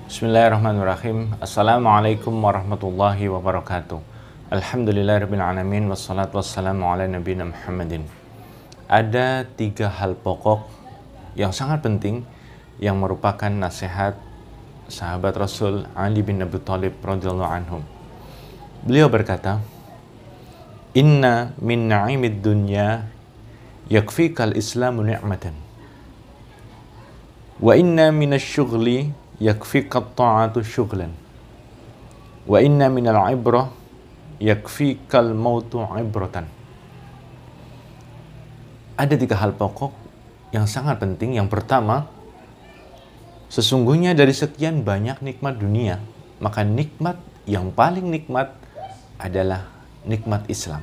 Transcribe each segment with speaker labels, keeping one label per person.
Speaker 1: Bismillahirrahmanirrahim. Assalamualaikum warahmatullahi wabarakatuh. Alhamdulillahirabbil alamin wassalatu wassalamu ala nabiyina Muhammadin. Ada 3 hal pokok yang sangat penting yang merupakan nasihat sahabat Rasul Ali bin Abi Thalib radhiyallahu anhum. Beliau berkata, "Inna min na'imid dunya yakfikal islamu ni'matan. Wa inna minasy-syughli yakfikat ta'atu syughlan. Wa inna minal ibrah yakfikal mautu ibratan." Ada 3 hal pokok yang sangat penting. Yang pertama, sesungguhnya dari sekian banyak nikmat dunia, maka nikmat yang paling nikmat adalah nikmat Islam.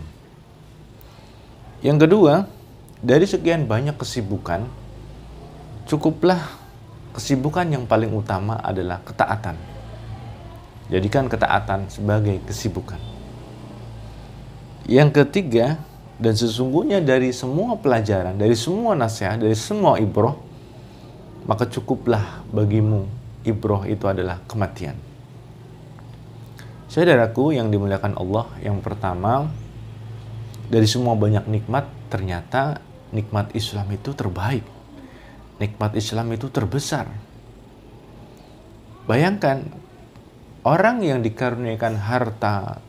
Speaker 1: Yang kedua, dari sekian banyak kesibukan, cukuplah kesibukan yang paling utama adalah ketaatan. Jadikan ketaatan sebagai kesibukan. Yang ketiga, dan sesungguhnya dari semua pelajaran, dari semua nasihat, dari semua ibroh, maka cukuplah bagimu ibroh itu adalah kematian. Saudaraku yang dimuliakan Allah, yang pertama, dari semua banyak nikmat, ternyata nikmat Islam itu terbaik. Nikmat Islam itu terbesar. Bayangkan, orang yang dikaruniakan harta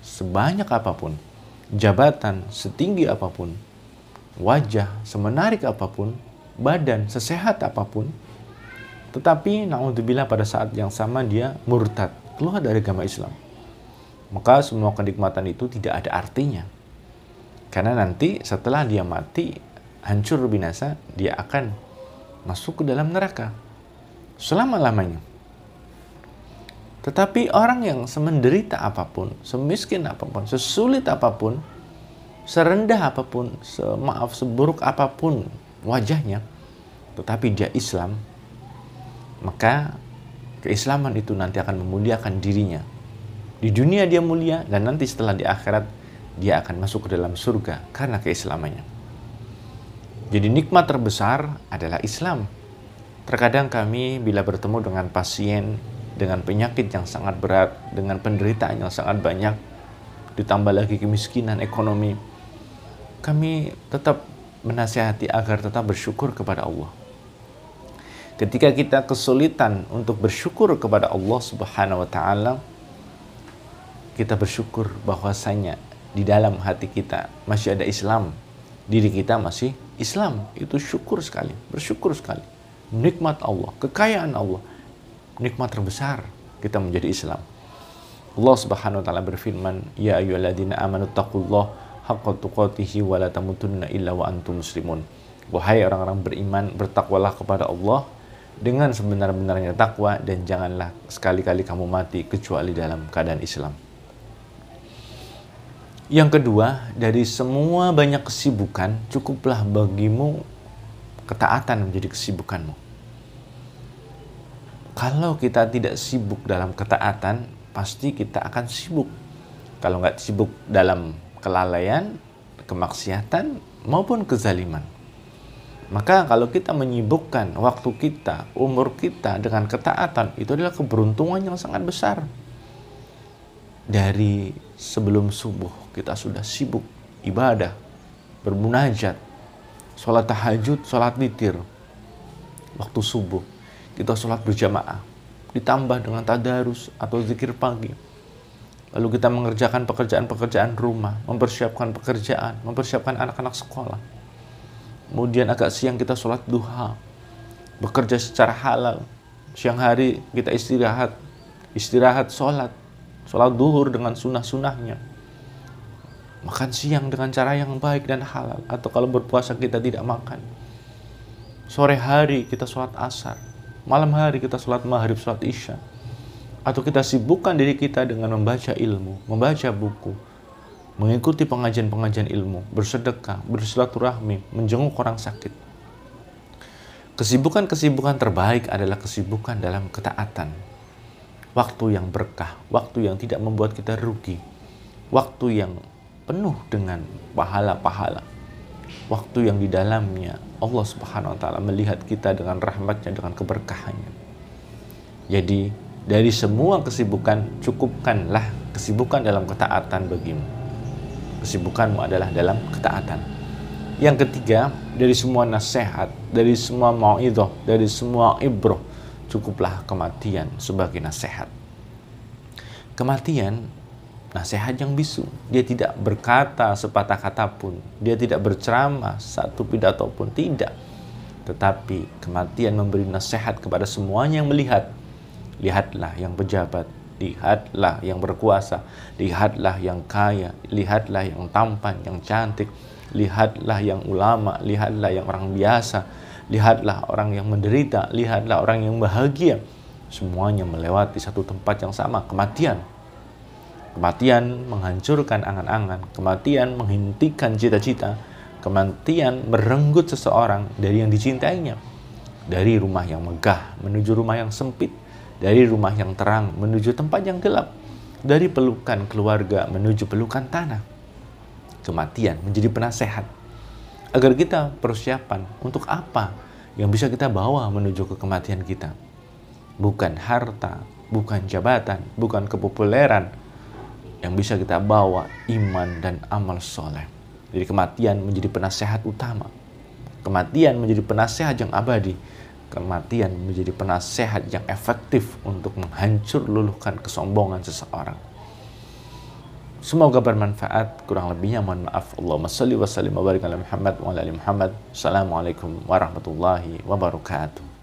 Speaker 1: sebanyak apapun, jabatan setinggi apapun, wajah semenarik apapun, badan sesehat apapun, tetapi na'udzubillah pada saat yang sama dia murtad, keluar dari agama Islam, maka semua kenikmatan itu tidak ada artinya. Karena nanti setelah dia mati, hancur binasa, dia akan masuk ke dalam neraka selama-lamanya. Tetapi orang yang semenderita apapun, semiskin apapun, sesulit apapun, serendah apapun, seburuk apapun wajahnya, tetapi dia Islam, maka keislaman itu nanti akan memuliakan dirinya. Di dunia dia mulia, dan nanti setelah di akhirat dia akan masuk ke dalam surga karena keislamannya. Jadi nikmat terbesar adalah Islam. Terkadang kami bila bertemu dengan pasien dengan penyakit yang sangat berat, dengan penderitaan yang sangat banyak, ditambah lagi kemiskinan ekonomi, kami tetap menasihati agar tetap bersyukur kepada Allah. Ketika kita kesulitan untuk bersyukur kepada Allah Subhanahu wa taala, kita bersyukur bahwasanya di dalam hati kita masih ada Islam, diri kita masih Islam. Itu syukur sekali, bersyukur sekali. Nikmat Allah, kekayaan Allah, nikmat terbesar kita menjadi Islam. Allah Subhanahu wa taala berfirman, "Ya ayyuhalladzina amanu taqullaha haqqa tuqatih wa la tamutunna illa wa antum muslimun." Wahai orang-orang beriman, bertakwalah kepada Allah dengan sebenar-benarnya takwa, dan janganlah sekali-kali kamu mati kecuali dalam keadaan Islam. Yang kedua, dari semua banyak kesibukan, cukuplah bagimu ketaatan menjadi kesibukanmu. Kalau kita tidak sibuk dalam ketaatan, pasti kita akan sibuk. Kalau nggak sibuk dalam kelalaian, kemaksiatan, maupun kezaliman. Maka kalau kita menyibukkan waktu kita, umur kita dengan ketaatan, itu adalah keberuntungan yang sangat besar. Dari sebelum subuh kita sudah sibuk ibadah, bermunajat, sholat tahajud, sholat witir. Waktu subuh kita sholat berjamaah, ditambah dengan tadarus atau zikir pagi. Lalu kita mengerjakan pekerjaan-pekerjaan rumah, mempersiapkan pekerjaan, mempersiapkan anak-anak sekolah. Kemudian agak siang kita sholat duha, bekerja secara halal. Siang hari kita istirahat sholat duhur dengan sunnah-sunnahnya. Makan siang dengan cara yang baik dan halal. Atau kalau berpuasa kita tidak makan. Sore hari kita sholat asar. Malam hari kita sholat maghrib, sholat isya. Atau kita sibukkan diri kita dengan membaca ilmu, membaca buku, mengikuti pengajian-pengajian ilmu, bersedekah, bersilaturahmi, menjenguk orang sakit. Kesibukan-kesibukan terbaik adalah kesibukan dalam ketaatan. Waktu yang berkah, waktu yang tidak membuat kita rugi, waktu yang penuh dengan pahala-pahala. Waktu yang di dalamnya Allah Subhanahu wa taala melihat kita dengan rahmatnya, dengan keberkahannya. Jadi dari semua kesibukan, cukupkanlah kesibukan dalam ketaatan bagimu. Kesibukanmu adalah dalam ketaatan. Yang ketiga, dari semua nasihat, dari semua mau'idhah, dari semua ibrah, cukuplah kematian sebagai nasihat. Kematian nasihat yang bisu. Dia tidak berkata sepatah kata pun, dia tidak berceramah satu pidato pun, tidak. Tetapi kematian memberi nasihat kepada semuanya yang melihat. Lihatlah yang pejabat, lihatlah yang berkuasa, lihatlah yang kaya, lihatlah yang tampan, yang cantik, lihatlah yang ulama, lihatlah yang orang biasa, lihatlah orang yang menderita, lihatlah orang yang bahagia. Semuanya melewati satu tempat yang sama, kematian. Kematian menghancurkan angan-angan, kematian menghentikan cita-cita, kematian merenggut seseorang dari yang dicintainya. Dari rumah yang megah menuju rumah yang sempit, dari rumah yang terang menuju tempat yang gelap, dari pelukan keluarga menuju pelukan tanah. Kematian menjadi penasehat agar kita persiapan untuk apa yang bisa kita bawa menuju ke kematian kita. Bukan harta, bukan jabatan, bukan kepopuleran. Yang bisa kita bawa iman dan amal soleh. Jadi kematian menjadi penasehat utama. Kematian menjadi penasehat yang abadi. Kematian menjadi penasehat yang efektif untuk menghancur luluhkan kesombongan seseorang. Semoga bermanfaat. Kurang lebihnya mohon maaf. Allahumma shalli wa sallim wa barik ala Muhammad wa ala ali Muhammad. Assalamualaikum warahmatullahi wabarakatuh.